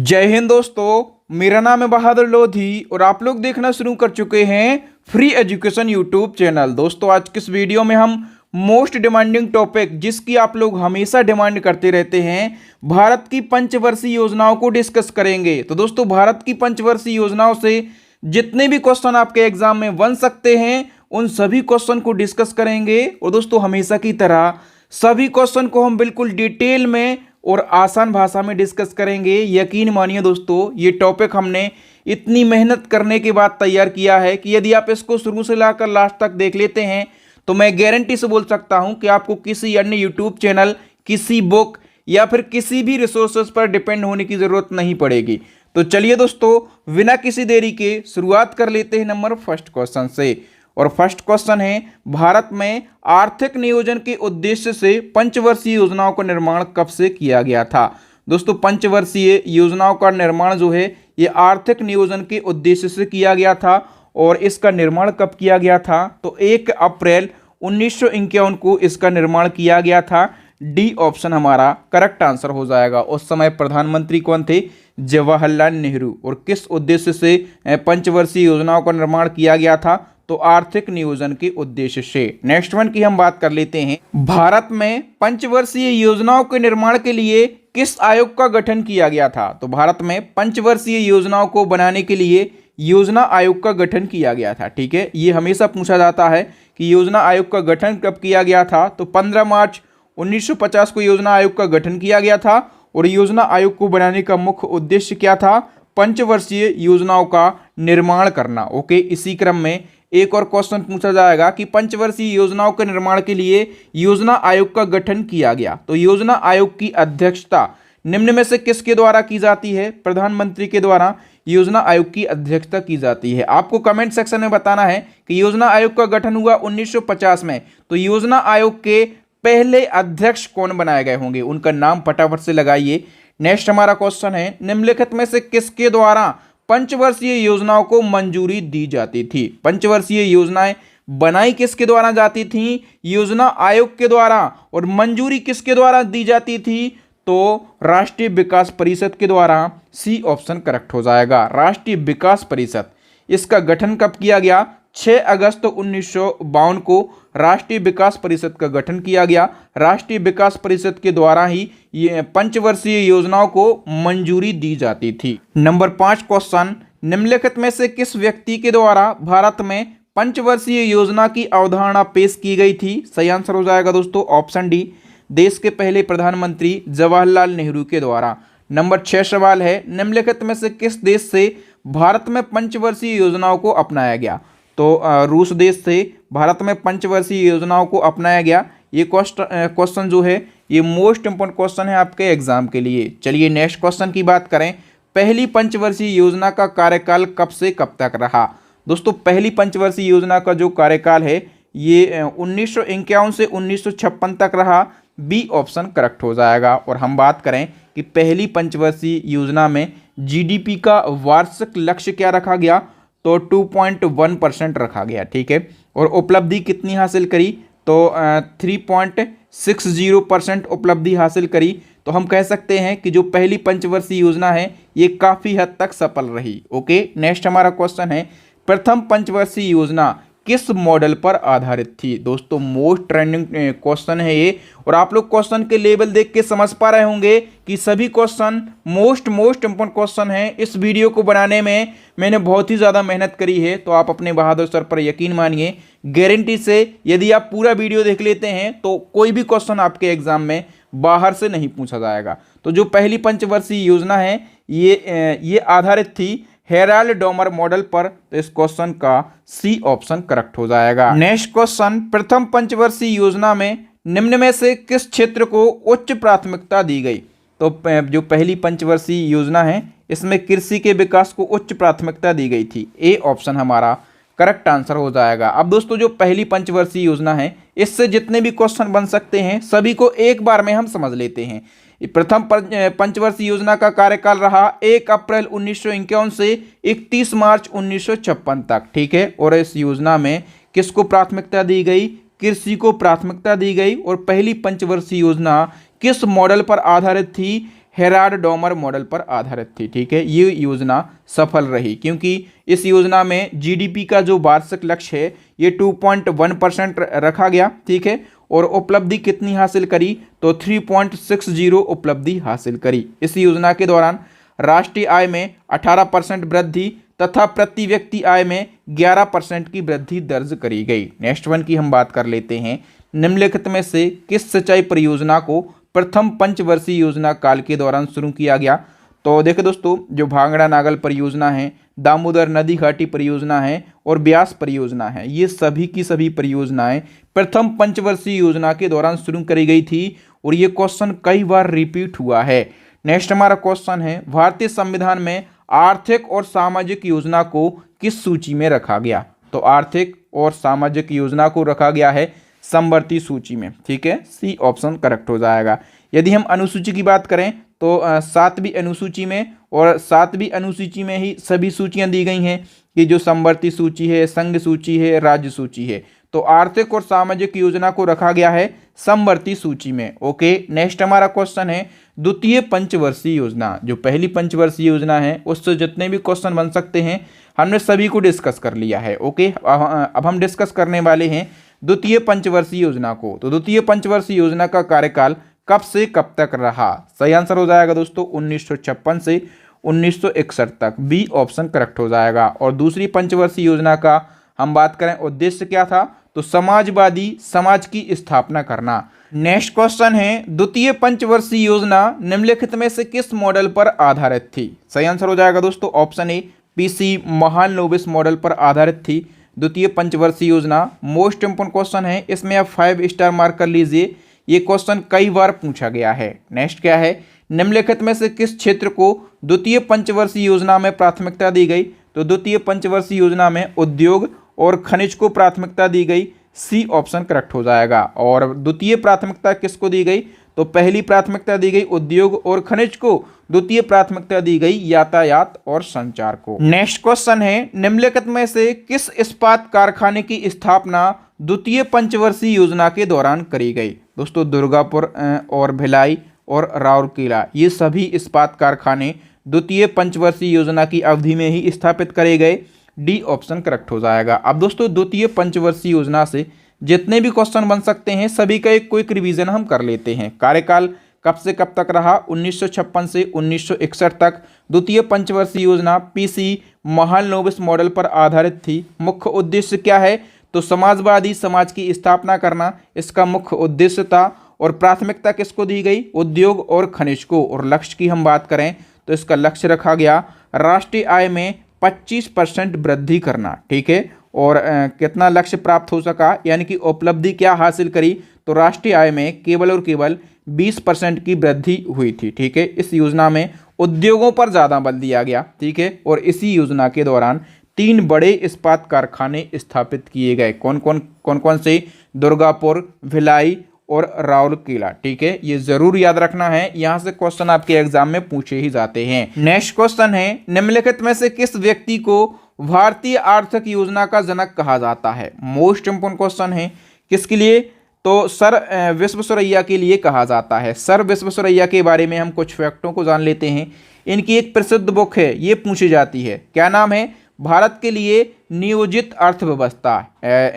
जय हिंद दोस्तों, मेरा नाम है बहादुर लोधी और आप लोग देखना शुरू कर चुके हैं फ्री एजुकेशन यूट्यूब चैनल। दोस्तों आज की इस वीडियो में हम मोस्ट डिमांडिंग टॉपिक जिसकी आप लोग हमेशा डिमांड करते रहते हैं, भारत की पंचवर्षीय योजनाओं को डिस्कस करेंगे। तो दोस्तों भारत की पंचवर्षीय योजनाओं से जितने भी क्वेश्चन आपके एग्जाम में बन सकते हैं उन सभी क्वेश्चन को डिस्कस करेंगे। और दोस्तों हमेशा की तरह सभी क्वेश्चन को हम बिल्कुल डिटेल में और आसान भाषा में डिस्कस करेंगे। यकीन मानिए दोस्तों, ये टॉपिक हमने इतनी मेहनत करने के बाद तैयार किया है कि यदि आप इसको शुरू से लाकर लास्ट तक देख लेते हैं तो मैं गारंटी से बोल सकता हूं कि आपको किसी अन्य यूट्यूब चैनल, किसी बुक या फिर किसी भी रिसोर्सेज पर डिपेंड होने की जरूरत नहीं पड़ेगी। तो चलिए दोस्तों बिना किसी देरी के शुरुआत कर लेते हैं नंबर फर्स्ट क्वेश्चन से। और फर्स्ट क्वेश्चन है, भारत में आर्थिक नियोजन के उद्देश्य से पंचवर्षीय योजनाओं का निर्माण कब से किया गया था। दोस्तों पंचवर्षीय योजनाओं का निर्माण जो है ये आर्थिक नियोजन के उद्देश्य से किया गया था। और इसका निर्माण कब किया गया था तो 1 अप्रैल 1951 को इसका निर्माण किया गया था। डी ऑप्शन हमारा करेक्ट आंसर हो जाएगा। उस समय प्रधानमंत्री कौन थे? जवाहरलाल नेहरू। और किस उद्देश्य से पंचवर्षीय योजनाओं का निर्माण किया गया था तो आर्थिक नियोजन के उद्देश्य से। नेक्स्ट वन की हम बात कर लेते हैं, भारत में पंचवर्षीय योजनाओं के निर्माण के लिए किस आयोग का गठन किया गया था। तो भारत में पंचवर्षीय योजनाओं को बनाने के लिए योजना आयोग का गठन किया गया था। ठीक है, ये हमेशा पूछा जाता है कि योजना आयोग का गठन कब किया गया था। तो 15 मार्च 1950 को योजना आयोग का गठन किया गया था। और योजना आयोग को बनाने का मुख्य उद्देश्य क्या था? पंचवर्षीय योजनाओं का निर्माण करना। ओके, इसी क्रम में एक और क्वेश्चन पूछा जाएगा कि पंचवर्षीय योजनाओं के निर्माण के लिए योजना आयोग का गठन किया गया तो योजना आयोग की अध्यक्षता निम्न में से किसके द्वारा की जाती है? प्रधानमंत्री के द्वारा योजना आयोग की अध्यक्षता की जाती है। आपको कमेंट सेक्शन में बताना है कि योजना आयोग का गठन हुआ 1950 में, तो योजना आयोग के पहले अध्यक्ष कौन बनाए गए होंगे, उनका नाम फटाफट से लगाइए। नेक्स्ट हमारा क्वेश्चन है, निम्नलिखित में से किसके द्वारा पंचवर्षीय योजनाओं को मंजूरी दी जाती थी? पंचवर्षीय योजनाएं बनाई किसके द्वारा जाती थी? योजना आयोग के द्वारा। और मंजूरी किसके द्वारा दी जाती थी? तो राष्ट्रीय विकास परिषद के द्वारा। सी ऑप्शन करेक्ट हो जाएगा, राष्ट्रीय विकास परिषद। इसका गठन कब किया गया? 6 अगस्त 1952 को राष्ट्रीय विकास परिषद का गठन किया गया। राष्ट्रीय विकास परिषद के द्वारा ही ये पंचवर्षीय योजनाओं को मंजूरी दी जाती थी। नंबर 5 क्वेश्चन, निम्नलिखित में से किस व्यक्ति के द्वारा भारत में पंचवर्षीय योजना की अवधारणा पेश की गई थी? सही आंसर हो जाएगा दोस्तों ऑप्शन डी, देश के पहले प्रधानमंत्री जवाहरलाल नेहरू के द्वारा। नंबर 6 सवाल है, निम्नलिखित में से किस देश से भारत में पंचवर्षीय योजनाओं को अपनाया गया? तो रूस देश से भारत में पंचवर्षीय योजनाओं को अपनाया गया। ये क्वेश्चन जो है ये मोस्ट इंपोर्टेंट क्वेश्चन है आपके एग्जाम के लिए। चलिए नेक्स्ट क्वेश्चन की बात करें, पहली पंचवर्षीय योजना का कार्यकाल कब से कब तक रहा? दोस्तों पहली पंचवर्षीय योजना का जो कार्यकाल है ये 1951 से 1956 तक रहा। बी ऑप्शन करेक्ट हो जाएगा। और हम बात करें कि पहली पंचवर्षीय योजना में जीडीपी का वार्षिक लक्ष्य क्या रखा गया? तो 2.1% रखा गया। ठीक है, और उपलब्धि कितनी हासिल करी? तो 3.60% उपलब्धि हासिल करी। तो हम कह सकते हैं कि जो पहली पंचवर्षीय योजना है ये काफ़ी हद तक सफल रही। ओके, नेक्स्ट हमारा क्वेश्चन है, प्रथम पंचवर्षीय योजना किस मॉडल पर आधारित थी? दोस्तों मोस्ट ट्रेंडिंग क्वेश्चन है ये। और आप लोग क्वेश्चन के लेवल देख के समझ पा रहे होंगे कि सभी क्वेश्चन मोस्ट इंपोर्टेंट क्वेश्चन है। इस वीडियो को बनाने में मैंने बहुत ही ज़्यादा मेहनत करी है, तो आप अपने बहादुर सर पर यकीन मानिए। गारंटी से यदि आप पूरा वीडियो देख लेते हैं तो कोई भी क्वेश्चन आपके एग्जाम में बाहर से नहीं पूछा जाएगा। तो जो पहली पंचवर्षीय योजना है ये आधारित थी हेराल्ड डोमर मॉडल पर। तो इस क्वेश्चन का सी ऑप्शन करेक्ट हो जाएगा। नेक्स्ट क्वेश्चन, प्रथम पंचवर्षीय योजना में निम्न में से किस क्षेत्र को उच्च प्राथमिकता दी गई? तो जो पहली पंचवर्षीय योजना है इसमें कृषि के विकास को उच्च प्राथमिकता दी गई थी। ए ऑप्शन हमारा करेक्ट आंसर हो जाएगा। अब दोस्तों जो पहली पंचवर्षीय योजना है इससे जितने भी क्वेश्चन बन सकते हैं सभी को एक बार में हम समझ लेते हैं। प्रथम पंचवर्षीय योजना का कार्यकाल रहा 1 अप्रैल 1951 से 31 मार्च 1956 तक। ठीक है, और इस योजना में किसको प्राथमिकता दी गई? कृषि को प्राथमिकता दी गई। और पहली पंचवर्षीय योजना किस मॉडल पर आधारित थी? हेराल्ड डॉमर मॉडल पर आधारित थी। ठीक है, ये योजना सफल रही क्योंकि इस योजना में जीडीपी का जो वार्षिक लक्ष्य है ये 2.1% रखा गया। ठीक है, और उपलब्धि कितनी हासिल करी, तो 3.60 उपलब्धि हासिल करी। इस योजना के दौरान राष्ट्रीय आय में 18% वृद्धि तथा प्रति व्यक्ति आय में 11% की वृद्धि दर्ज करी गई। नेक्स्ट वन की हम बात कर लेते हैं, निम्नलिखित में से किस सिंचाई परियोजना को प्रथम पंचवर्षीय योजना काल के दौरान शुरू किया गया। तो देखो दोस्तों, जो भांगड़ा नागल परियोजना है, दामोदर नदी घाटी परियोजना है और ब्यास परियोजना है, ये सभी की सभी परियोजनाएं प्रथम पंचवर्षीय योजना के दौरान शुरू करी गई थी और ये क्वेश्चन कई बार रिपीट हुआ है। नेक्स्ट हमारा क्वेश्चन है, भारतीय संविधान में आर्थिक और सामाजिक योजना को किस सूची में रखा गया। तो आर्थिक और सामाजिक योजना को रखा गया है समवर्ती सूची में। ठीक है, सी ऑप्शन करेक्ट हो जाएगा। यदि हम अनुसूची की बात करें तो 7वीं अनुसूची में, और 7वीं अनुसूची में ही सभी सूचियां दी गई हैं कि जो समवर्ती सूची है, संघ सूची है, राज्य सूची है। तो आर्थिक और सामाजिक योजना को रखा गया है समवर्ती सूची में। ओके, नेक्स्ट हमारा क्वेश्चन है, द्वितीय पंचवर्षीय योजना। जो पहली पंचवर्षीय योजना है उससे जितने भी क्वेश्चन बन सकते हैं हमने सभी को डिस्कस कर लिया है। ओके, अब हम डिस्कस करने वाले हैं द्वितीय पंचवर्षीय योजना को। तो द्वितीय पंचवर्षीय योजना का कार्यकाल कब से कब तक रहा। सही आंसर हो जाएगा दोस्तों 1956 से 1961 तक। बी ऑप्शन करेक्ट हो जाएगा। और दूसरी पंचवर्षीय योजना का हम बात करें उद्देश्य क्या था, तो समाजवादी समाज की स्थापना करना। नेक्स्ट क्वेश्चन है, द्वितीय पंचवर्षीय योजना निम्नलिखित में से किस मॉडल पर आधारित थी। सही आंसर हो जाएगा दोस्तों option A, PC Mahalanobis model पर आधारित थी द्वितीय पंचवर्षीय योजना। मोस्ट इंपोर्टेंट क्वेश्चन है, इसमें आप 5 स्टार मार्क कर लीजिए, ये क्वेश्चन कई बार पूछा गया है। नेक्स्ट क्या है, निम्नलिखित में से किस क्षेत्र को द्वितीय पंचवर्षीय योजना में प्राथमिकता दी गई। तो द्वितीय पंचवर्षीय योजना में उद्योग और खनिज को प्राथमिकता दी गई। सी ऑप्शन करेक्ट हो जाएगा। और द्वितीय प्राथमिकता किसको दी गई, तो पहली प्राथमिकता दी गई उद्योग और खनिज को, द्वितीय प्राथमिकता दी गई यातायात और संचार को। नेक्स्ट क्वेश्चन है, निम्नलिखित में से किस इस्पात कारखाने की स्थापना द्वितीय पंचवर्षीय योजना के दौरान करी गई। दोस्तों दुर्गापुर और भिलाई और राउरकेला, ये सभी इस्पात कारखाने द्वितीय पंचवर्षीय योजना की अवधि में ही स्थापित करे गए। डी ऑप्शन करेक्ट हो जाएगा। अब दोस्तों द्वितीय पंचवर्षीय योजना से जितने भी क्वेश्चन बन सकते हैं सभी का एक क्विक रिवीजन हम कर लेते हैं। कार्यकाल कब से कब तक रहा, 1956 से 1961 तक। द्वितीय पंचवर्षीय योजना पीसी महालनोबिस मॉडल पर आधारित थी। मुख्य उद्देश्य क्या है, तो समाजवादी समाज की स्थापना करना इसका मुख्य उद्देश्य था। और प्राथमिकता किसको दी गई, उद्योग और खनिज को। और लक्ष्य की हम बात करें तो इसका लक्ष्य रखा गया राष्ट्रीय आय में 25% वृद्धि करना। ठीक है, और कितना लक्ष्य प्राप्त हो सका, यानी कि उपलब्धि क्या हासिल करी, तो राष्ट्रीय आय में केवल और केवल 20% की वृद्धि हुई थी। ठीक है, इस योजना में उद्योगों पर ज़्यादा बल दिया गया। ठीक है, और इसी योजना के दौरान 3 बड़े इस्पात कारखाने स्थापित किए गए। कौन कौन से, दुर्गापुर, भिलाई और राउरकेला। ठीक है, ये जरूर याद रखना है, यहाँ से क्वेश्चन आपके एग्जाम में पूछे ही जाते हैं। नेक्स्ट क्वेश्चन है, निम्नलिखित में से किस व्यक्ति को भारतीय आर्थिक योजना का जनक कहा जाता है। मोस्ट इंपोर्टेंट क्वेश्चन है, किसके लिए, तो सर विश्वेश्वरैया के लिए कहा जाता है। सर विश्वेश्वरैया के बारे में हम कुछ फैक्टों को जान लेते हैं। इनकी एक प्रसिद्ध बुक है, ये पूछी जाती है, क्या नाम है, भारत के लिए नियोजित अर्थव्यवस्था।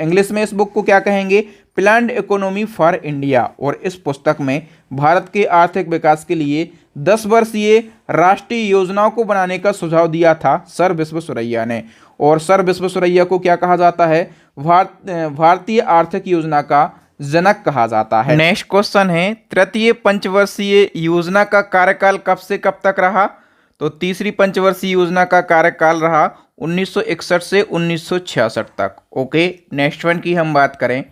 इंग्लिश में इस बुक को क्या कहेंगे, प्लान्ड इकोनॉमी फॉर इंडिया। और इस पुस्तक में भारत के आर्थिक विकास के लिए 10 वर्षीय राष्ट्रीय योजनाओं को बनाने का सुझाव दिया था सर विश्वेश्वरैया ने। और सर विश्वेश्वरैया को क्या कहा जाता है, भारतीय आर्थिक योजना का जनक कहा जाता है। नेक्स्ट क्वेश्चन है, तृतीय पंचवर्षीय योजना का कार्यकाल कब से कब तक रहा। तो तीसरी पंचवर्षीय योजना का कार्यकाल रहा 1961 से 1966 तक। ओके, नेक्स्ट वन की हम बात करें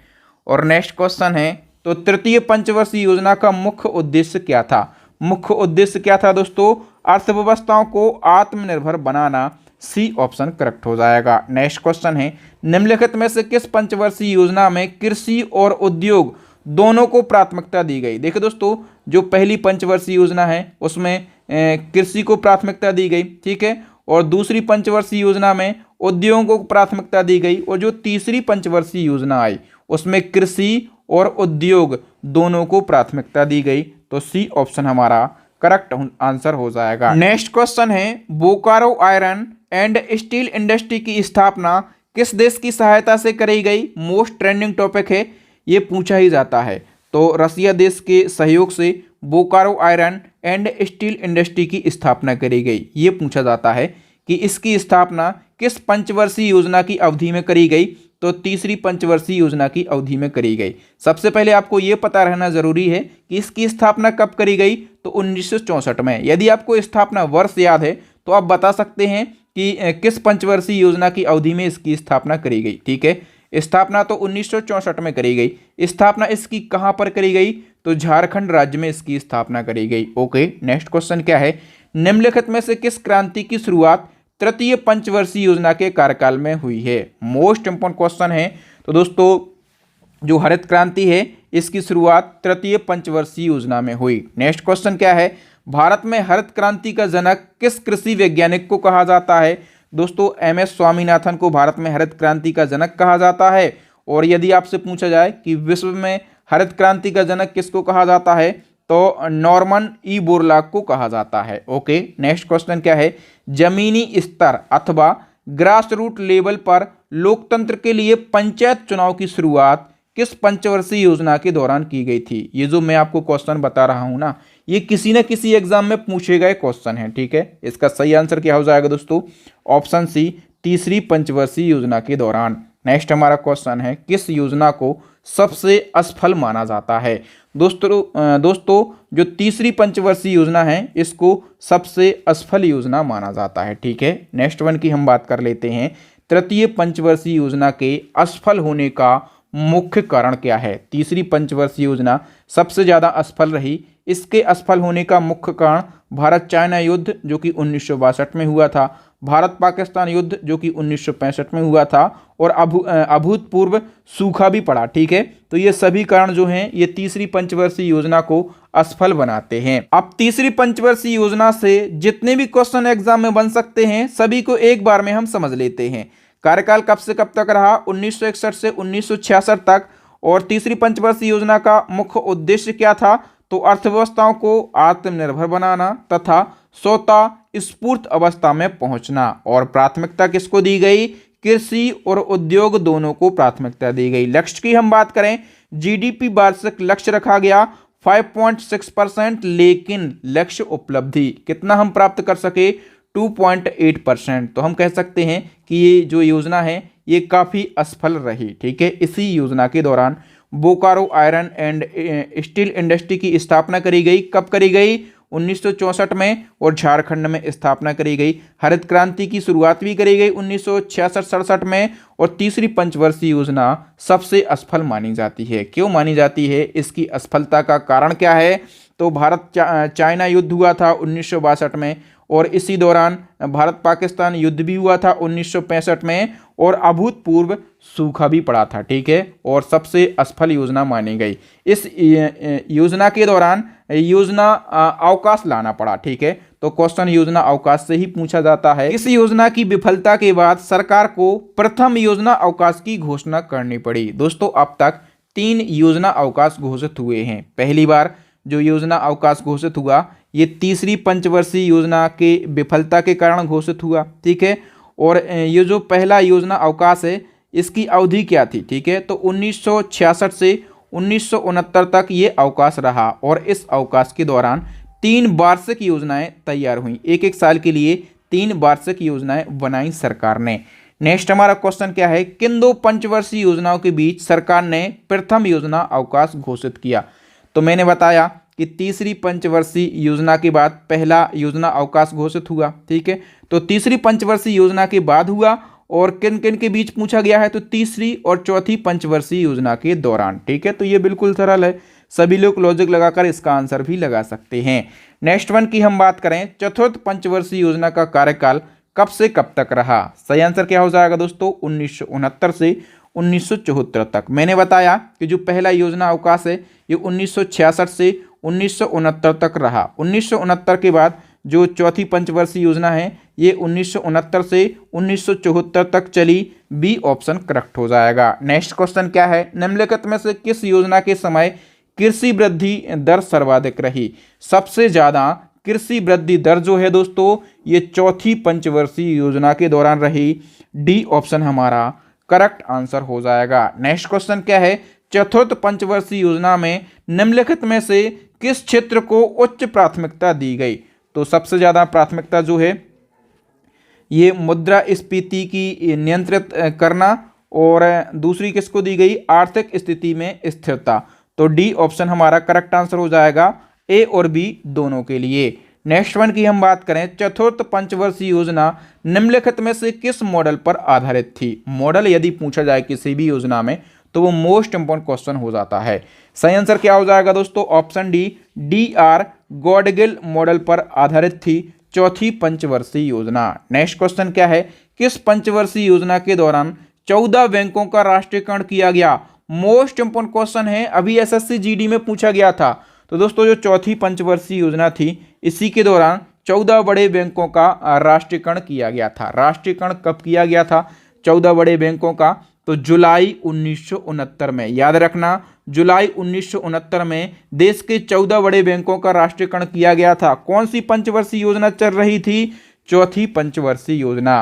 और नेक्स्ट क्वेश्चन है, तो तृतीय पंचवर्षीय योजना का मुख्य उद्देश्य क्या था। मुख्य उद्देश्य क्या था दोस्तों, अर्थव्यवस्थाओं को आत्मनिर्भर बनाना। सी ऑप्शन करेक्ट हो जाएगा। नेक्स्ट क्वेश्चन है, निम्नलिखित में से किस पंचवर्षीय योजना में कृषि और उद्योग दोनों को प्राथमिकता दी गई। देखिए दोस्तों, जो पहली पंचवर्षीय योजना है उसमें कृषि को प्राथमिकता दी गई। ठीक है, और दूसरी पंचवर्षीय योजना में उद्योगों को प्राथमिकता दी गई। और जो तीसरी पंचवर्षीय योजना आई उसमें कृषि और उद्योग दोनों को प्राथमिकता दी गई। तो सी ऑप्शन हमारा करेक्ट आंसर हो जाएगा। नेक्स्ट क्वेश्चन है Bokaro iron and steel industry की स्थापना किस देश की सहायता से करी गई? मोस्ट ट्रेंडिंग टॉपिक है, ये पूछा ही जाता है। तो रसिया देश के सहयोग से Bokaro iron and steel industry की स्थापना करी गई। ये पूछा जाता है कि इसकी स्थापना किस पंचवर्षीय योजना की अवधि में करी गई? तो तीसरी पंचवर्षीय योजना की अवधि में करी गई। सबसे पहले आपको यह पता रहना जरूरी है कि इसकी स्थापना कब करी गई? तो 1964 में। यदि आपको स्थापना वर्ष याद है तो आप बता सकते हैं कि किस पंचवर्षीय योजना की अवधि में इसकी स्थापना करी गई। ठीक है, स्थापना तो 1964 में करी गई। स्थापना इसकी कहां पर करी गई? तो झारखंड राज्य में इसकी स्थापना करी गई। ओके, नेक्स्ट क्वेश्चन क्या है? निम्नलिखित में से किस क्रांति की शुरुआत तृतीय पंचवर्षीय योजना के कार्यकाल में हुई है? मोस्ट इंपोर्टेंट क्वेश्चन है। तो दोस्तों जो हरित क्रांति है इसकी शुरुआत तृतीय पंचवर्षीय योजना में हुई। नेक्स्ट क्वेश्चन क्या है? भारत में हरित क्रांति का जनक किस कृषि वैज्ञानिक को कहा जाता है? दोस्तों MS स्वामीनाथन को भारत में हरित क्रांति का जनक कहा जाता है। और यदि आपसे पूछा जाए कि विश्व में हरित क्रांति का जनक किसको कहा जाता है, तो नॉर्मन ई बोरलॉग को कहा जाता है। ओके, नेक्स्ट क्वेश्चन क्या है? जमीनी स्तर अथवा ग्रास रूट लेवल पर लोकतंत्र के लिए पंचायत चुनाव की शुरुआत किस पंचवर्षीय योजना के दौरान की गई थी? ये जो मैं आपको क्वेश्चन बता रहा हूं ना, ये किसी न किसी एग्जाम में पूछे गए क्वेश्चन है। ठीक है, इसका सही आंसर क्या हो जाएगा दोस्तों? ऑप्शन सी, तीसरी पंचवर्षीय योजना के दौरान। नेक्स्ट हमारा क्वेश्चन है किस योजना को सबसे असफल माना जाता है? दोस्तों जो तीसरी पंचवर्षीय योजना है इसको सबसे असफल योजना माना जाता है। ठीक है, नेक्स्ट वन की हम बात कर लेते हैं। तृतीय पंचवर्षीय योजना के असफल होने का मुख्य कारण क्या है? तीसरी पंचवर्षीय योजना सबसे ज्यादा असफल रही। इसके असफल होने का मुख्य कारण भारत चाइना युद्ध जो कि 1962 में हुआ था, भारत पाकिस्तान युद्ध जो कि 1965 में हुआ था, और अभूतपूर्व सूखा भी पड़ा। ठीक है, तो ये सभी कारण जो हैं ये तीसरी पंचवर्षीय योजना को असफल बनाते हैं। अब तीसरी पंचवर्षीय योजना से जितने भी क्वेश्चन एग्जाम में बन सकते हैं सभी को एक बार में हम समझ लेते हैं। कार्यकाल कब से कब तक रहा? 1961 से 1966 तक। और तीसरी पंचवर्षीय योजना का मुख्य उद्देश्य क्या था? तो अर्थव्यवस्थाओं को आत्मनिर्भर बनाना तथा स्वतः स्फूर्त अवस्था में पहुंचना। और प्राथमिकता किसको दी गई? कृषि और उद्योग दोनों को प्राथमिकता दी गई। लक्ष्य की हम बात करें, GDP वार्षिक लक्ष्य रखा गया 5.6%, लेकिन लक्ष्य उपलब्धि कितना हम प्राप्त कर सके? 2.8%। तो हम कह सकते हैं कि ये जो योजना है ये काफ़ी असफल रही। ठीक है, इसी योजना के दौरान Bokaro iron and steel industry की स्थापना करी गई। कब करी गई? 1964 में। और झारखंड में स्थापना करी गई। हरित क्रांति की शुरुआत भी करी गई 1966-67 में। और तीसरी पंचवर्षीय योजना सबसे असफल मानी जाती है। क्यों मानी जाती है? इसकी असफलता का कारण क्या है? तो भारत चाइना युद्ध हुआ था 1962 में, और इसी दौरान भारत पाकिस्तान युद्ध भी हुआ था 1965 में, और अभूतपूर्व सूखा भी पड़ा था। ठीक है, और सबसे असफल योजना मानी गई। इस योजना के दौरान योजना अवकाश लाना पड़ा। ठीक है, तो क्वेश्चन योजना अवकाश से ही पूछा जाता है। इस योजना की विफलता के बाद सरकार को प्रथम योजना अवकाश की घोषणा करनी पड़ी। दोस्तों अब तक 3 योजना अवकाश घोषित हुए हैं। पहली बार जो योजना अवकाश घोषित हुआ ये तीसरी पंचवर्षीय योजना के विफलता के कारण घोषित हुआ। ठीक है, और ये जो पहला योजना अवकाश है इसकी अवधि क्या थी? ठीक है, तो 1966 से 1969 तक ये अवकाश रहा, और इस अवकाश के दौरान 3 वार्षिक योजनाएं तैयार हुई। एक साल के लिए 3 वार्षिक योजनाएं बनाई सरकार ने। नेक्स्ट हमारा क्वेश्चन क्या है? किन 2 पंचवर्षीय योजनाओं के बीच सरकार ने प्रथम योजना अवकाश घोषित किया? तो मैंने बताया कि तीसरी पंचवर्षीय योजना के बाद पहला योजना अवकाश घोषित हुआ। ठीक है, तो तीसरी पंचवर्षीय योजना के बाद हुआ, और किन किन के बीच पूछा गया है? तो तीसरी और चौथी पंचवर्षीय योजना के दौरान। ठीक है, तो ये बिल्कुल सरल है, सभी लोग लॉजिक लगाकर इसका आंसर भी लगा सकते हैं। नेक्स्ट वन की हम बात करें, चतुर्थ पंचवर्षीय योजना का कार्यकाल कब से कब तक रहा? सही आंसर क्या हो जाएगा दोस्तों? 1969 से 1974 तक। मैंने बताया कि जो पहला योजना अवकाश है ये 1966 से 1969 तक रहा। 1969 के बाद जो चौथी पंचवर्षीय योजना है ये 1969 से 1974 तक चली। बी ऑप्शन करेक्ट हो जाएगा। नेक्स्ट क्वेश्चन क्या है? निम्नलिखित में से किस योजना के समय कृषि वृद्धि दर सर्वाधिक रही? सबसे ज्यादा कृषि वृद्धि दर जो है दोस्तों ये चौथी पंचवर्षीय योजना के दौरान रही। डी ऑप्शन हमारा करेक्ट आंसर हो जाएगा। नेक्स्ट क्वेश्चन क्या है? चतुर्थ पंचवर्षीय योजना में निम्नलिखित में से किस क्षेत्र को उच्च प्राथमिकता दी गई? तो सबसे ज्यादा प्राथमिकता जो है ये मुद्रास्फीति की नियंत्रित करना, और दूसरी किसको दी गई? आर्थिक स्थिति में स्थिरता। तो डी ऑप्शन हमारा करेक्ट आंसर हो जाएगा, ए और बी दोनों के लिए। नेक्स्ट वन की हम बात करें, चतुर्थ पंचवर्षीय योजना निम्नलिखित में से किस मॉडल पर आधारित थी? मॉडल यदि पूछा जाए किसी भी योजना में तो वो मोस्ट इंपॉर्टेंट क्वेश्चन हो जाता है। सही आंसर क्या हो जाएगा दोस्तों? Option D, DR Gadgil model पर आधारित थी चौथी पंचवर्षीय योजना। नेक्स्ट क्वेश्चन क्या है? किस पंचवर्षीय योजना के दौरान 14 बैंकों का राष्ट्रीयकरण किया गया? मोस्ट इंपॉर्टेंट क्वेश्चन है, अभी SSC GD में पूछा गया था। तो दोस्तों जो चौथी पंचवर्षीय योजना थी इसी के दौरान 14 बड़े बैंकों का राष्ट्रीयकरण किया गया था। राष्ट्रीयकरण कब किया गया था 14 बड़े बैंकों का? तो जुलाई 1969 में। याद रखना, जुलाई 1969 में देश के 14 बड़े बैंकों का राष्ट्रीयकरण किया गया था। कौन सी पंचवर्षीय योजना चल रही थी? चौथी पंचवर्षीय योजना।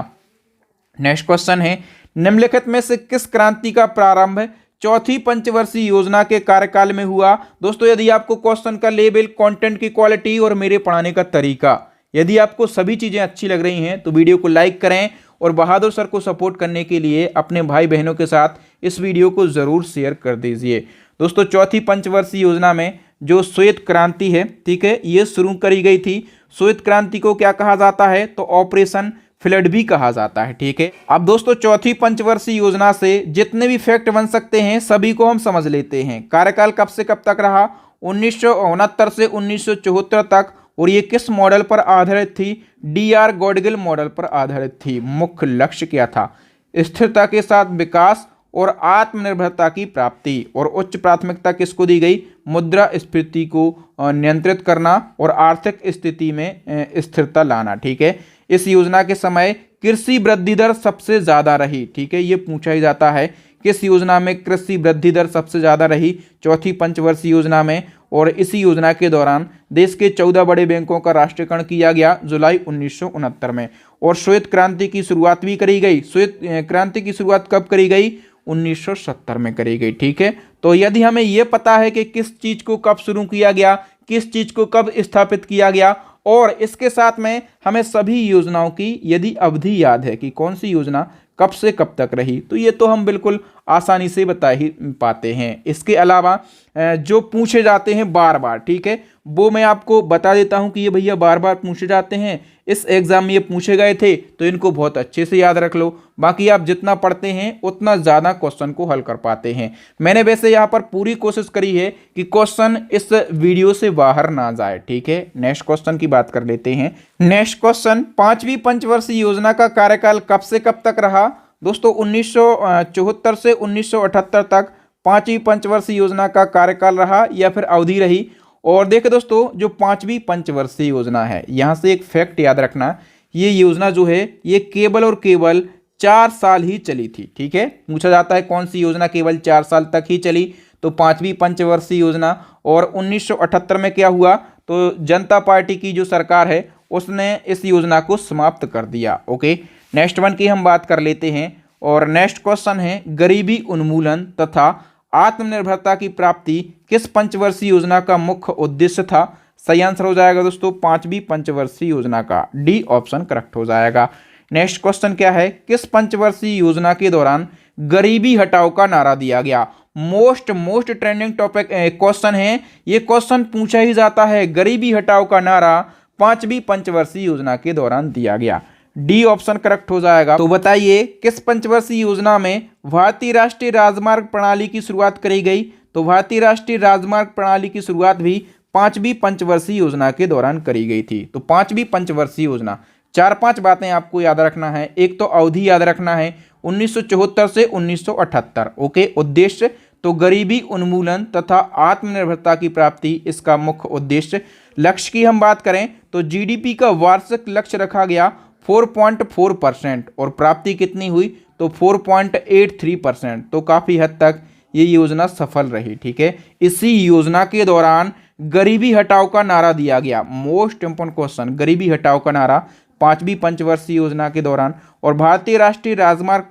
नेक्स्ट क्वेश्चन है, निम्नलिखित में से किस क्रांति का प्रारंभ चौथी पंचवर्षीय योजना के कार्यकाल में हुआ? दोस्तों यदि आपको क्वेश्चन का लेवल, कंटेंट की क्वालिटी और मेरे पढ़ाने का तरीका, यदि आपको सभी चीजें अच्छी लग रही हैं तो वीडियो को लाइक करें, और बहादुर सर को सपोर्ट करने के लिए अपने भाई बहनों के साथ इस वीडियो को जरूर शेयर कर दीजिए। दोस्तों चौथी पंचवर्षीय योजना में जो श्वेत क्रांति है, ठीक है, ये शुरू करी गई थी। श्वेत क्रांति को क्या कहा जाता है? तो ऑपरेशन फ्लड भी कहा जाता है, ठीक है। अब दोस्तों चौथी पंचवर्षीय योजना से जितने भी फैक्ट बन सकते हैं सभी को हम समझ लेते हैं। कार्यकाल कब से कब तक रहा? 1969 से 1974 तक, और ये किस मॉडल पर आधारित थी? DR गॉडगिल मॉडल पर आधारित थी। मुख्य लक्ष्य क्या था? स्थिरता के साथ विकास और आत्मनिर्भरता की प्राप्ति, और उच्च प्राथमिकता किसको दी गई? मुद्रास्फीति को नियंत्रित करना और आर्थिक स्थिति में स्थिरता लाना, ठीक है। इस योजना के समय कृषि वृद्धि दर सबसे ज्यादा रही, ठीक है, ये पूछा ही जाता है किस योजना में कृषि वृद्धि दर सबसे ज्यादा रही? चौथी पंचवर्षीय योजना में। और इसी योजना के दौरान देश के 14 बड़े बैंकों का राष्ट्रीयकरण किया गया जुलाई 1969 में। और श्वेत क्रांति की शुरुआत भी करी गई। श्वेत क्रांति की शुरुआत कब करी गई? 1970 में करी गई, ठीक है। तो यदि हमें यह पता है कि किस चीज को कब शुरू किया गया, किस चीज को कब स्थापित किया गया, और इसके साथ में हमें सभी योजनाओं की यदि अवधि याद है कि कौन सी योजना कब से कब तक रही, तो ये तो हम बिल्कुल आसानी से बता ही पाते हैं। इसके अलावा जो पूछे जाते हैं बार बार, ठीक है, वो मैं आपको बता देता हूं कि ये भैया बार बार पूछे जाते हैं, इस एग्जाम में ये पूछे गए थे, तो इनको बहुत अच्छे से याद रख लो। बाकी आप जितना पढ़ते हैं उतना ज़्यादा क्वेश्चन को हल कर पाते हैं। मैंने वैसे यहाँ पर पूरी कोशिश करी है कि क्वेश्चन इस वीडियो से बाहर ना जाए, ठीक है। नेक्स्ट क्वेश्चन की बात कर लेते हैं। नेक्स्ट क्वेश्चन, पांचवी पंचवर्षीय योजना का कार्यकाल कब से कब तक रहा? दोस्तों 1974 से 1978 तक पांचवी पंचवर्षीय योजना का कार्यकाल रहा या फिर अवधि रही। और देखिए दोस्तों, जो पांचवी पंचवर्षीय योजना है, यहां से एक फैक्ट याद रखना, ये योजना जो है ये केवल और केवल 4 साल ही चली थी, ठीक है। पूछा जाता है कौन सी योजना केवल 4 साल तक ही चली, तो पांचवी पंचवर्षीय योजना। और 1978 में क्या हुआ, तो जनता पार्टी की जो सरकार है उसने इस योजना को समाप्त कर दिया। ओके, नेक्स्ट वन की हम बात कर लेते हैं। और नेक्स्ट क्वेश्चन है, गरीबी उन्मूलन तथा आत्मनिर्भरता की प्राप्ति किस पंचवर्षीय योजना का मुख्य उद्देश्य था? सही आंसर हो जाएगा दोस्तों पांचवी पंचवर्षीय योजना का, डी ऑप्शन करेक्ट हो जाएगा। नेक्स्ट क्वेश्चन क्या है, किस पंचवर्षीय योजना के दौरान गरीबी हटाओ का नारा दिया गया? मोस्ट ट्रेंडिंग टॉपिक क्वेश्चन है, ये क्वेश्चन पूछा ही जाता है। गरीबी हटाओ का नारा पांचवी पंचवर्षीय योजना के दौरान दिया गया, डी ऑप्शन करेक्ट हो जाएगा। तो बताइए किस पंचवर्षीय योजना में भारतीय राष्ट्रीय राजमार्ग प्रणाली की शुरुआत करी गई? तो भारतीय राष्ट्रीय राजमार्ग प्रणाली की शुरुआत भी पांचवी पंचवर्षीय योजना के दौरान करी गई थी। तो पांचवी पंचवर्षीय योजना, 4-5 बातें आपको याद रखना है। एक तो अवधि याद रखना है 1974 से 1978। ओके, उद्देश्य तो गरीबी उन्मूलन तथा आत्मनिर्भरता की प्राप्ति इसका मुख्य उद्देश्य। लक्ष्य की हम बात करें तो जीडीपी का वार्षिक लक्ष्य रखा गया 4.4% और प्राप्ति कितनी हुई, तो 4.83%। तो काफ़ी हद तक ये योजना सफल रही। ठीक है, इसी योजना के दौरान गरीबी हटाओ का नारा दिया गया। मोस्ट इंपोर्टेंट क्वेश्चन, गरीबी हटाओ का नारा 5वीं पंचवर्षीय योजना के दौरान। और भारतीय राष्ट्रीय राजमार्ग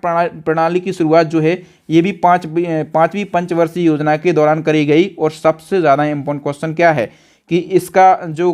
प्रणाली की शुरुआत जो है ये भी 5वीं पंचवर्षीय योजना के दौरान करी गई। और सबसे ज़्यादा इंपोर्टेंट क्वेश्चन क्या है कि इसका जो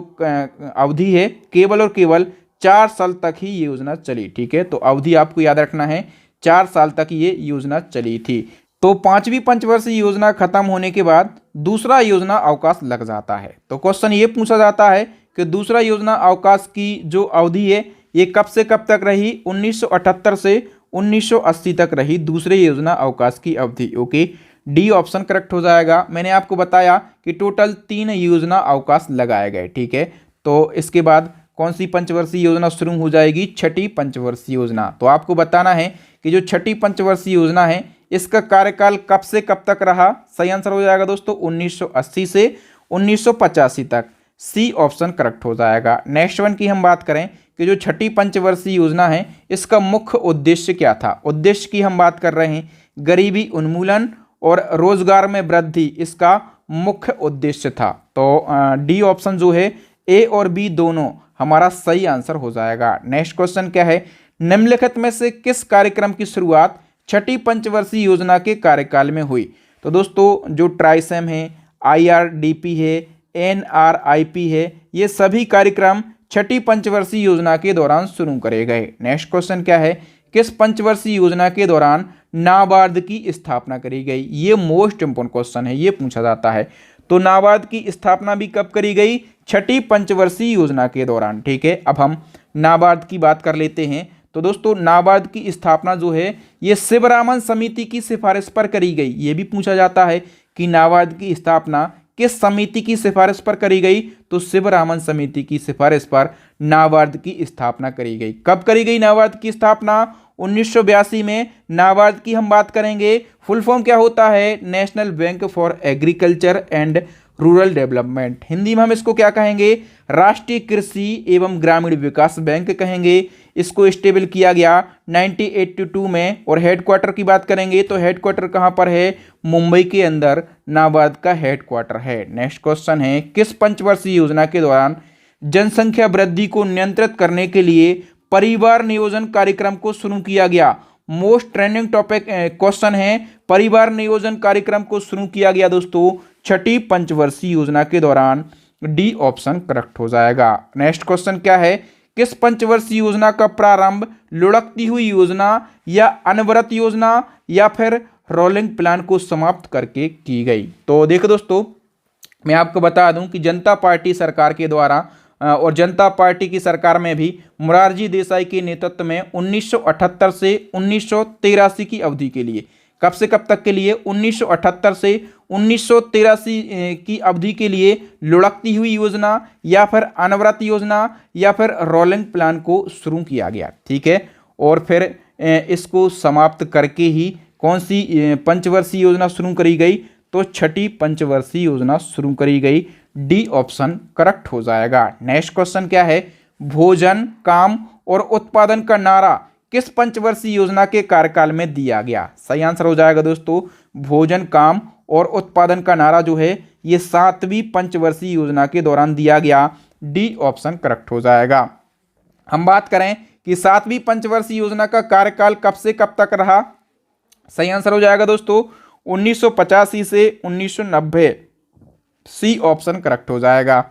अवधि है केवल और केवल 4 साल तक ही ये योजना चली। ठीक है, तो अवधि आपको याद रखना है, 4 साल तक ये योजना चली थी। तो 5वीं पंचवर्षीय योजना खत्म होने के बाद दूसरा योजना अवकाश लग जाता है। तो क्वेश्चन ये पूछा जाता है कि दूसरा योजना अवकाश की जो अवधि है ये कब से कब तक रही? 1978 से 1980 तक रही दूसरे योजना अवकाश की अवधि। ओके, डी ऑप्शन करेक्ट हो जाएगा। मैंने आपको बताया कि टोटल 3 योजना अवकाश लगाए गए। ठीक है, तो इसके बाद कौन सी पंचवर्षीय योजना शुरू हो जाएगी? 6ठी पंचवर्षीय योजना। तो आपको बताना है कि जो 6ठी पंचवर्षीय योजना है इसका कार्यकाल कब से कब तक रहा? सही आंसर हो जाएगा दोस्तों 1980 से 1985 तक। सी ऑप्शन करेक्ट हो जाएगा। नेक्स्ट वन की हम बात करें कि जो 6ठी पंचवर्षीय योजना है इसका मुख्य उद्देश्य क्या था? उद्देश्य की हम बात कर रहे हैं गरीबी उन्मूलन और रोजगार में वृद्धि, इसका मुख्य उद्देश्य था। तो डी ऑप्शन जो है ए और बी दोनों हमारा सही आंसर हो जाएगा। नेक्स्ट क्वेश्चन क्या है? निम्नलिखित में से किस कार्यक्रम की शुरुआत 6ठी पंचवर्षीय योजना के कार्यकाल में हुई? तो दोस्तों जो ट्राइसेम है, IRDP है, NRIP है, ये सभी कार्यक्रम 6ठी पंचवर्षीय योजना के दौरान शुरू करे गए। नेक्स्ट क्वेश्चन क्या है? किस पंचवर्षीय योजना के दौरान नाबार्ड की स्थापना करी गई? ये मोस्ट इंपोर्टेंट क्वेश्चन है, ये पूछा जाता है। तो नाबार्ड की स्थापना भी कब करी गई? 6ठी पंचवर्षीय योजना के दौरान। ठीक है, अब हम नाबार्ड की बात कर लेते हैं। तो दोस्तों नाबार्ड की स्थापना जो है ये शिवरामन समिति की सिफारिश पर करी गई। ये भी पूछा जाता है कि नाबार्ड की स्थापना किस समिति की सिफारिश पर करी गई? तो शिवरामन समिति की सिफारिश पर नाबार्ड की स्थापना करी गई। कब करी गई नाबार्ड की स्थापना? 1982 में। नाबार्ड की हम बात करेंगे, फुल फॉर्म क्या होता है? National bank for agriculture and rural development. Hindi में हम इसको क्या कहेंगे? राष्ट्रीय कृषि एवं ग्रामीण विकास बैंक कहेंगे। इसको स्टेबल किया गया 1982 में। और हेडक्वार्टर की बात करेंगे तो हेडक्वार्टर कहाँ पर है? मुंबई के अंदर नाबार्ड का हेडक्वार्टर है। नेक्स्ट क्वेश्चन है, किस पंचवर्षीय योजना के दौरान जनसंख्या वृद्धि को नियंत्रित करने के लिए परिवार नियोजन कार्यक्रम को शुरू किया गया? मोस्ट ट्रेंडिंग टॉपिक क्वेश्चन है, परिवार नियोजन कार्यक्रम को शुरू किया गया दोस्तों 6ठी पंचवर्षीय योजना के दौरान। डी ऑप्शन करेक्ट हो जाएगा। नेक्स्ट क्वेश्चन क्या है? किस पंचवर्षीय योजना का प्रारंभ लुढ़कती हुई योजना या अनवरत योजना या फिर रोलिंग प्लान को समाप्त करके की गई? तो देखो दोस्तों, मैं आपको बता दूं कि जनता पार्टी सरकार के द्वारा और जनता पार्टी की सरकार में भी मोरारजी देसाई के नेतृत्व में 1978 से 1983 की अवधि के लिए, कब से कब तक के लिए? 1978 से 1983 की अवधि के लिए लुढ़कती हुई योजना या फिर अनवरत योजना या फिर रोलिंग प्लान को शुरू किया गया। ठीक है, और फिर इसको समाप्त करके ही कौन सी पंचवर्षीय योजना शुरू करी गई? तो 6ठी पंचवर्षीय योजना शुरू करी गई। डी ऑप्शन करेक्ट हो जाएगा। नेक्स्ट क्वेश्चन क्या है? भोजन, काम और उत्पादन का नारा किस पंचवर्षीय योजना के कार्यकाल में दिया गया? सही आंसर हो जाएगा दोस्तों भोजन, काम और उत्पादन का नारा जो है ये 7वीं पंचवर्षीय योजना के दौरान दिया गया। डी ऑप्शन करेक्ट हो जाएगा। हम बात करें कि 7वीं पंचवर्षीय योजना का कार्यकाल कब से कब तक रहा? सही आंसर हो जाएगा दोस्तों 1985 से 1990। सी ऑप्शन करेक्ट हो जाएगा।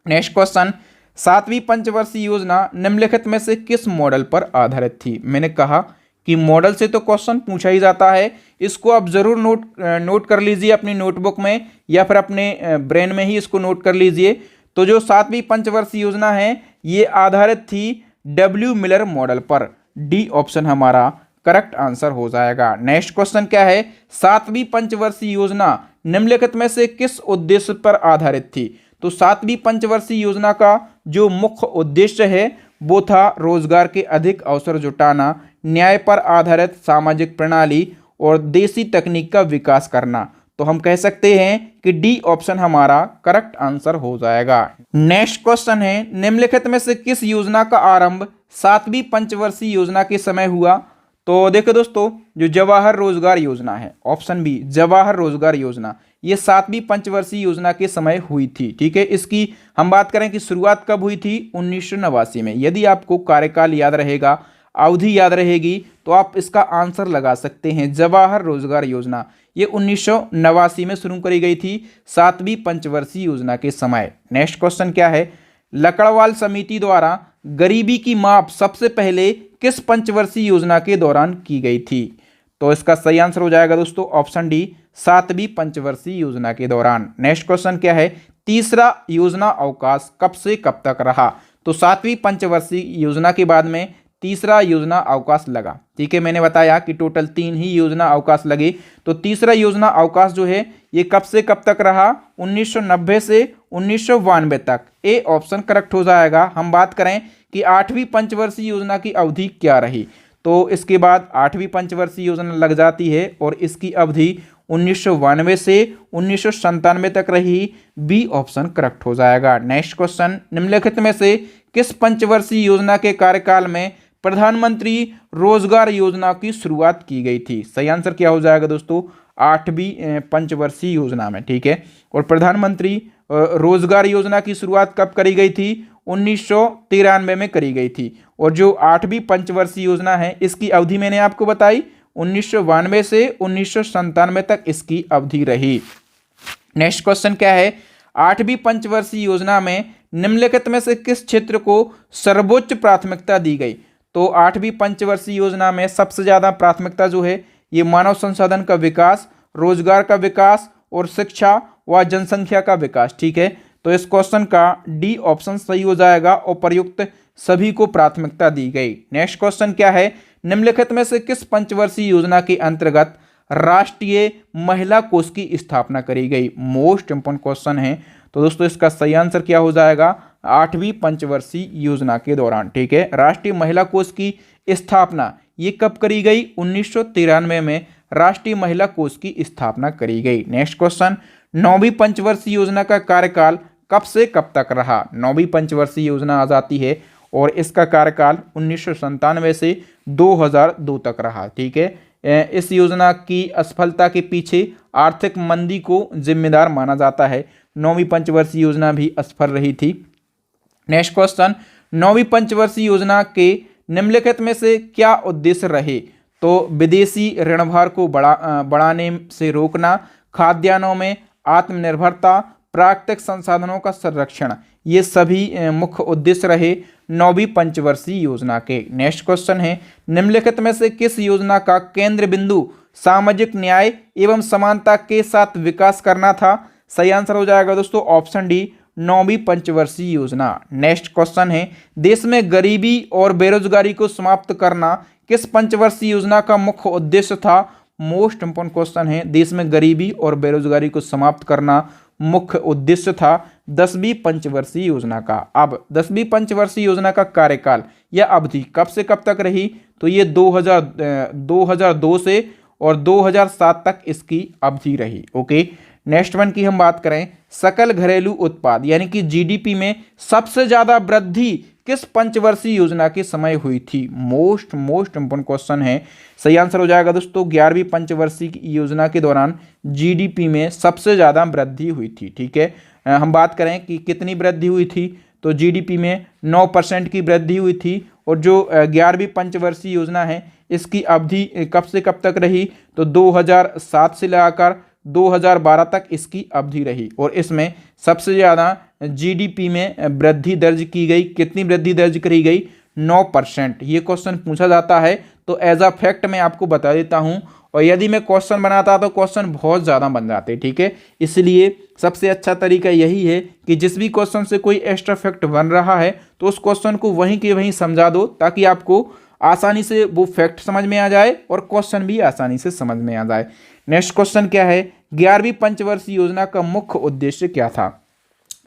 नेक्स्ट क्वेश्चन, 7वीं पंचवर्षीय योजना निम्नलिखित में से किस मॉडल पर आधारित थी? मैंने कहा कि मॉडल से तो क्वेश्चन पूछा ही जाता है, इसको आप जरूर नोट कर लीजिए अपनी नोटबुक में या फिर अपने ब्रेन में ही इसको नोट कर लीजिए। तो जो 7वीं पंचवर्षीय योजना है ये आधारित थी डब्ल्यू मिलर मॉडल पर। डी ऑप्शन हमारा करेक्ट आंसर हो जाएगा। नेक्स्ट क्वेश्चन क्या है? 7वीं पंचवर्षीय योजना निम्नलिखित में से किस उद्देश्य पर आधारित थी? तो 7वीं पंचवर्षीय योजना का जो मुख्य उद्देश्य है वो था रोजगार के अधिक अवसर जुटाना, न्याय पर आधारित सामाजिक प्रणाली और देसी तकनीक का विकास करना। तो हम कह सकते हैं कि डी ऑप्शन हमारा करेक्ट आंसर हो जाएगा। नेक्स्ट क्वेश्चन है, निम्नलिखित में से किस योजना का आरंभ 7वीं पंचवर्षीय योजना के समय हुआ? तो देखो दोस्तों, जो जवाहर रोजगार योजना है, ऑप्शन बी जवाहर रोजगार योजना, ये 7वीं पंचवर्षीय योजना के समय हुई थी। ठीक है, इसकी हम बात करें कि शुरुआत कब हुई थी, 1989 में। यदि आपको कार्यकाल याद रहेगा, अवधि याद रहेगी, तो आप इसका आंसर लगा सकते हैं। जवाहर रोजगार योजना ये 1989 में शुरू करी गई थी, 7वीं पंचवर्षीय योजना के समय। नेक्स्ट क्वेश्चन क्या है, लकड़वाल समिति द्वारा गरीबी की माप सबसे पहले किस पंचवर्षीय योजना के दौरान की गई थी? तो इसका सही आंसर हो जाएगा दोस्तों ऑप्शन डी, 7वीं पंचवर्षीय योजना के दौरान। नेक्स्ट क्वेश्चन क्या है, तीसरा योजना अवकाश कब से कब तक रहा? तो 7वीं पंचवर्षीय योजना के बाद में तीसरा योजना अवकाश लगा। ठीक है, मैंने बताया कि टोटल 3 ही योजना अवकाश लगे, तो तीसरा योजना अवकाश जो है ये कब से कब तक रहा, 1990 से 1992 तक। ए ऑप्शन करेक्ट हो जाएगा। हम बात करें कि 8वीं पंचवर्षीय योजना की अवधि क्या रही, तो इसके बाद 8वीं पंचवर्षीय योजना लग जाती है और इसकी अवधि 1992 से 1997 तक रही। बी ऑप्शन करेक्ट हो जाएगा। नेक्स्ट क्वेश्चन, निम्नलिखित में से किस पंचवर्षीय योजना के कार्यकाल में प्रधानमंत्री रोजगार योजना की शुरुआत की गई थी? सही आंसर क्या हो जाएगा दोस्तों, 8वीं पंचवर्षीय योजना में। ठीक है, और प्रधानमंत्री रोजगार योजना की शुरुआत कब करी गई थी, 1993 में करी गई थी। और जो 8वीं पंचवर्षीय योजना है इसकी अवधि मैंने आपको बताई, 1992 से 1997 तक इसकी अवधि रही। नेक्स्ट क्वेश्चन क्या है, 8वीं पंचवर्षीय योजना में निम्नलिखित में से किस क्षेत्र को सर्वोच्च प्राथमिकता दी गई? तो 8वीं पंचवर्षीय योजना में सबसे ज्यादा प्राथमिकता जो है ये मानव संसाधन का विकास, रोजगार का विकास और शिक्षा व जनसंख्या का विकास। ठीक है, तो इस क्वेश्चन का डी ऑप्शन सही हो जाएगा, उपर्युक्त सभी को प्राथमिकता दी गई। नेक्स्ट क्वेश्चन क्या है, निम्नलिखित में से किस पंचवर्षीय योजना के अंतर्गत राष्ट्रीय महिला कोष की स्थापना करी गई? मोस्ट इंपोर्टेंट क्वेश्चन है। तो दोस्तों इसका सही आंसर क्या हो जाएगा, 8वीं पंचवर्षीय योजना के दौरान। ठीक है, राष्ट्रीय महिला कोष की स्थापना ये कब करी गई, 1993 में राष्ट्रीय महिला कोष की स्थापना करी गई। नेक्स्ट क्वेश्चन, 9वीं पंचवर्षीय योजना का कार्यकाल कब से कब तक रहा? 9वीं पंचवर्षीय योजना आ जाती है और इसका कार्यकाल 1997 से 2002 तक रहा। ठीक है, इस योजना की असफलता के पीछे आर्थिक मंदी को जिम्मेदार माना जाता है। 9वीं पंचवर्षीय योजना भी असफल रही थी। नेक्स्ट क्वेश्चन, 9वीं पंचवर्षीय योजना के निम्नलिखित में से क्या उद्देश्य रहे? तो विदेशी ऋणभार को बढ़ाने से रोकना, खाद्यान्नों में आत्मनिर्भरता, प्राकृतिक संसाधनों का संरक्षण, ये सभी मुख्य उद्देश्य रहे 9वीं पंचवर्षीय योजना के। नेक्स्ट क्वेश्चन है, निम्नलिखित में से किस योजना का केंद्र बिंदु सामाजिक न्याय एवं समानता के साथ विकास करना था? सही आंसर हो जाएगा दोस्तों ऑप्शन डी, 9वीं पंचवर्षीय योजना। नेक्स्ट क्वेश्चन है, देश में गरीबी और बेरोजगारी को समाप्त करना किस पंचवर्षीय योजना का मुख्य उद्देश्य था? मोस्ट इंपोर्टेंट क्वेश्चन है, देश में गरीबी और बेरोजगारी को समाप्त करना मुख्य उद्देश्य था 10वीं पंचवर्षीय योजना का। अब 10वीं पंचवर्षीय योजना का कार्यकाल या अवधि कब से कब तक रही? तो ये 2002 से और 2007 तक इसकी अवधि रही। ओके, नेक्स्ट वन की हम बात करें, सकल घरेलू उत्पाद यानी कि जीडीपी में सबसे ज्यादा वृद्धि किस पंचवर्षीय योजना के समय हुई थी? मोस्ट इंपोर्टेंट क्वेश्चन है। सही आंसर हो जाएगा दोस्तों 11वीं पंचवर्षीय योजना के दौरान जीडीपी में सबसे ज्यादा वृद्धि हुई थी। ठीक है, हम बात करें कि कितनी वृद्धि हुई थी, तो जीडीपी में 9% की वृद्धि हुई थी। और जो 11वीं पंचवर्षीय योजना है इसकी अवधि कब से कब तक रही? तो 2007 से लगाकर 2012 तक इसकी अवधि रही और इसमें सबसे ज़्यादा जीडीपी में वृद्धि दर्ज की गई। कितनी वृद्धि दर्ज करी गई? 9%। ये क्वेश्चन पूछा जाता है तो एज अ फैक्ट मैं आपको बता देता हूँ, और यदि मैं क्वेश्चन बनाता तो क्वेश्चन बहुत ज़्यादा बन जाते। ठीक है, इसलिए सबसे अच्छा तरीका यही है कि जिस भी क्वेश्चन से कोई एक्स्ट्रा फैक्ट बन रहा है तो उस क्वेश्चन को वहीं के वहीं समझा दो, ताकि आपको आसानी से वो फैक्ट समझ में आ जाए और क्वेश्चन भी आसानी से समझ में आ जाए। नेक्स्ट क्वेश्चन क्या है, 11वीं पंचवर्षीय योजना का मुख्य उद्देश्य क्या था?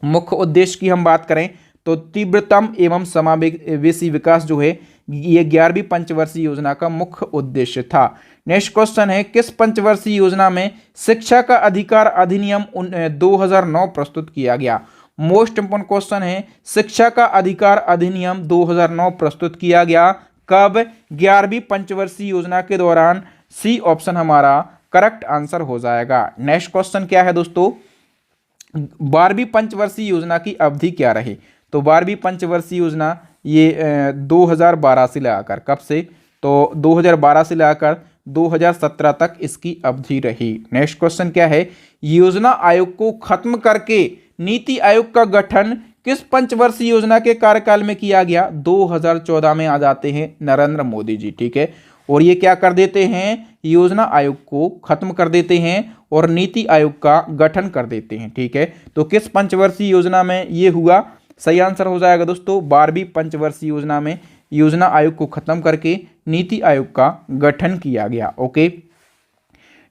मुख्य उद्देश्य की हम बात करें तो तीव्रतम एवं समावेशी विकास जो है ये 11वीं पंचवर्षीय योजना का मुख्य उद्देश्य था। नेक्स्ट क्वेश्चन है, किस पंचवर्षीय योजना में शिक्षा का अधिकार अधिनियम 2009 प्रस्तुत किया गया? मोस्ट इंपोर्टेंट क्वेश्चन है, शिक्षा का अधिकार अधिनियम 2009 प्रस्तुत किया गया कब? 11वीं पंचवर्षीय योजना के दौरान। सी ऑप्शन हमारा करेक्ट आंसर हो जाएगा। नेक्स्ट क्वेश्चन क्या है दोस्तों? 12वीं पंचवर्षीय योजना की अवधि क्या रही? तो 12वीं पंचवर्षीय योजना ये 2012 से लगाकर, कब से? तो 2012 से लगाकर 2017 तक इसकी अवधि रही। नेक्स्ट क्वेश्चन क्या है? योजना आयोग को खत्म करके नीति आयोग का गठन किस पंचवर्षीय योजना के कार्यकाल में किया गया? 2014 में आ जाते हैं नरेंद्र मोदी जी, ठीक है। और ये क्या कर देते हैं? योजना आयोग को खत्म कर देते हैं और नीति आयोग का गठन कर देते हैं, ठीक है। तो किस पंचवर्षीय योजना में ये हुआ? सही आंसर हो जाएगा दोस्तों 12वीं पंचवर्षीय योजना में योजना आयोग को खत्म करके नीति आयोग का गठन किया गया। ओके,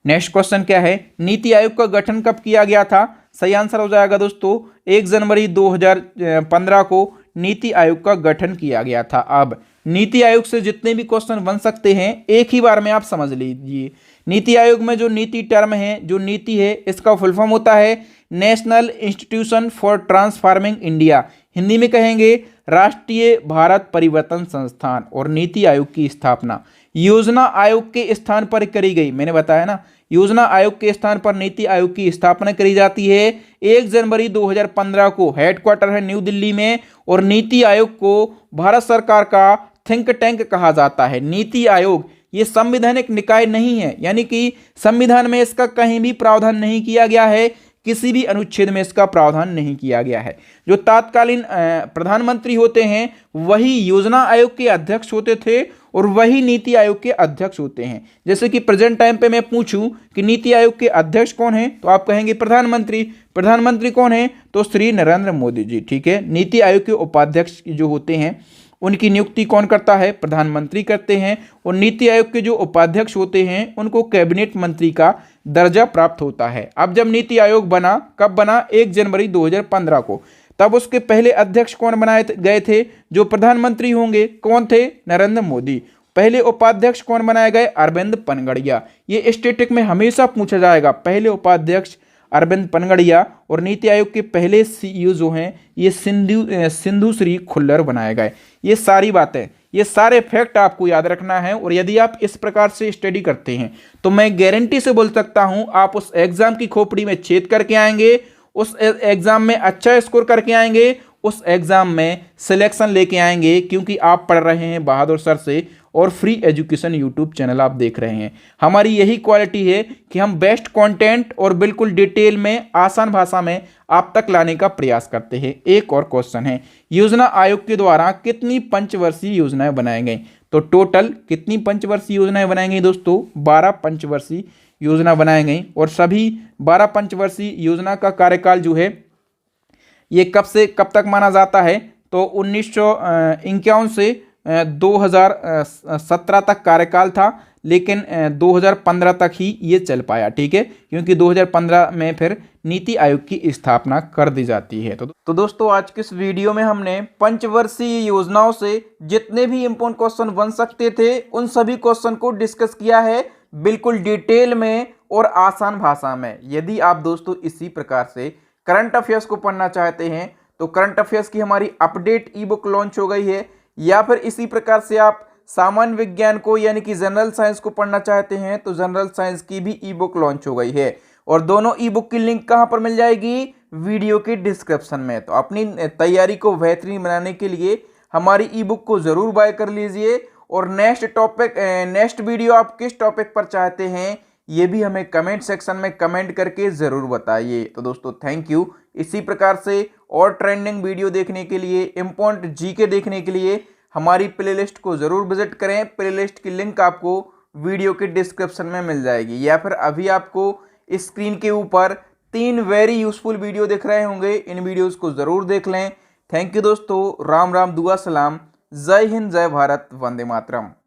नेक्स्ट क्वेश्चन क्या है? नीति आयोग का गठन कब किया गया था? सही आंसर हो जाएगा दोस्तों 1 जनवरी 2015 को नीति आयोग का गठन किया गया था। अब नीति आयोग से जितने भी क्वेश्चन बन सकते हैं एक ही बार में आप समझ लीजिए। नीति आयोग में जो नीति टर्म है, जो नीति है, इसका फुल फॉर्म होता है national institution for transforming India. Hindi में कहेंगे राष्ट्रीय भारत परिवर्तन संस्थान। और नीति आयोग की स्थापना योजना आयोग के स्थान पर करी गई। मैंने बताया ना, योजना आयोग के स्थान पर नीति आयोग की स्थापना करी जाती है 1 जनवरी 2015 को। हेडक्वार्टर है न्यू दिल्ली में। और नीति आयोग को भारत सरकार का थिंक टैंक कहा जाता है। नीति आयोग ये संवैधानिक निकाय नहीं है, यानी कि संविधान में इसका कहीं भी प्रावधान नहीं किया गया है, किसी भी अनुच्छेद में इसका प्रावधान नहीं किया गया है। जो तत्कालीन प्रधानमंत्री होते हैं वही योजना आयोग के अध्यक्ष होते थे और वही नीति आयोग के अध्यक्ष होते हैं। जैसे कि प्रेजेंट टाइम पे मैं पूछूं कि नीति आयोग के अध्यक्ष कौन है, तो आप कहेंगे प्रधानमंत्री। प्रधानमंत्री कौन है? तो श्री नरेंद्र मोदी जी, ठीक है। नीति आयोग के उपाध्यक्ष जो होते हैं उनकी नियुक्ति कौन करता है? प्रधानमंत्री करते हैं। और नीति आयोग के जो उपाध्यक्ष होते हैं उनको कैबिनेट मंत्री का दर्जा प्राप्त होता है। अब जब नीति आयोग बना, कब बना? 1 जनवरी 2015 को। तब उसके पहले अध्यक्ष कौन बनाए गए थे? जो प्रधानमंत्री होंगे। कौन थे? नरेंद्र मोदी। पहले उपाध्यक्ष कौन बनाए गए? अरविंद पनगड़िया। ये स्टैटिक में हमेशा पूछा जाएगा, पहले उपाध्यक्ष अरविंद पनगड़िया। और नीति आयोग के पहले सीईओ जो हैं ये सिंधु श्री खुल्लर बनाए गए। ये सारी बातें, ये सारे फैक्ट आपको याद रखना है। और यदि आप इस प्रकार से स्टडी करते हैं तो मैं गारंटी से बोल सकता हूं आप उस एग्जाम की खोपड़ी में छेद करके आएंगे, उस एग्जाम में अच्छा स्कोर करके आएंगे, उस एग्जाम में सिलेक्शन लेके आएंगे, क्योंकि आप पढ़ रहे हैं बहादुर सर से और फ्री एजुकेशन यूट्यूब चैनल आप देख रहे हैं। हमारी यही क्वालिटी है कि हम बेस्ट कंटेंट और बिल्कुल डिटेल में आसान भाषा में आप तक लाने का प्रयास करते हैं। एक और क्वेश्चन है, योजना आयोग के द्वारा कितनी पंचवर्षीय योजनाएं बनाई गई? तो टोटल कितनी पंचवर्षीय योजनाएं बनाई गई दोस्तों? 12 पंचवर्षीय योजना बनाई गई। और सभी 12 पंचवर्षीय योजना का कार्यकाल जो है ये कब से कब तक माना जाता है? तो 1951 से 2017 तक कार्यकाल था, लेकिन 2015 तक ही ये चल पाया, ठीक है, क्योंकि 2015 में फिर नीति आयोग की स्थापना कर दी जाती है। तो दोस्तों आज के इस वीडियो में हमने पंचवर्षीय योजनाओं से जितने भी इंपॉर्टेंट क्वेश्चन बन सकते थे उन सभी क्वेश्चन को डिस्कस किया है, बिल्कुल डिटेल में और आसान भाषा में। यदि आप दोस्तों इसी प्रकार से करंट अफेयर्स को पढ़ना चाहते हैं तो करंट अफेयर्स की हमारी अपडेट ई बुक लॉन्च हो गई है, या फिर इसी प्रकार से आप सामान्य विज्ञान को यानी कि जनरल साइंस को पढ़ना चाहते हैं तो जनरल साइंस की भी ई बुक लॉन्च हो गई है। और दोनों ई बुक की लिंक कहां पर मिल जाएगी? वीडियो के डिस्क्रिप्शन में। तो अपनी तैयारी को बेहतरीन बनाने के लिए हमारी ई बुक को जरूर बाय कर लीजिए। और नेक्स्ट वीडियो आप किस टॉपिक पर चाहते हैं ये भी हमें कमेंट सेक्शन में कमेंट करके ज़रूर बताइए। तो दोस्तों थैंक यू। इसी प्रकार से और ट्रेंडिंग वीडियो देखने के लिए, इम्पोर्टेंट जीके देखने के लिए हमारी प्लेलिस्ट को ज़रूर विजिट करें। प्लेलिस्ट की लिंक आपको वीडियो के डिस्क्रिप्शन में मिल जाएगी, या फिर अभी आपको स्क्रीन के ऊपर 3 वेरी यूजफुल वीडियो दिख रहे होंगे, इन वीडियोज़ को ज़रूर देख लें। थैंक यू दोस्तों। राम राम, दुआ सलाम, जय हिंद, जय भारत, वंदे मातरम।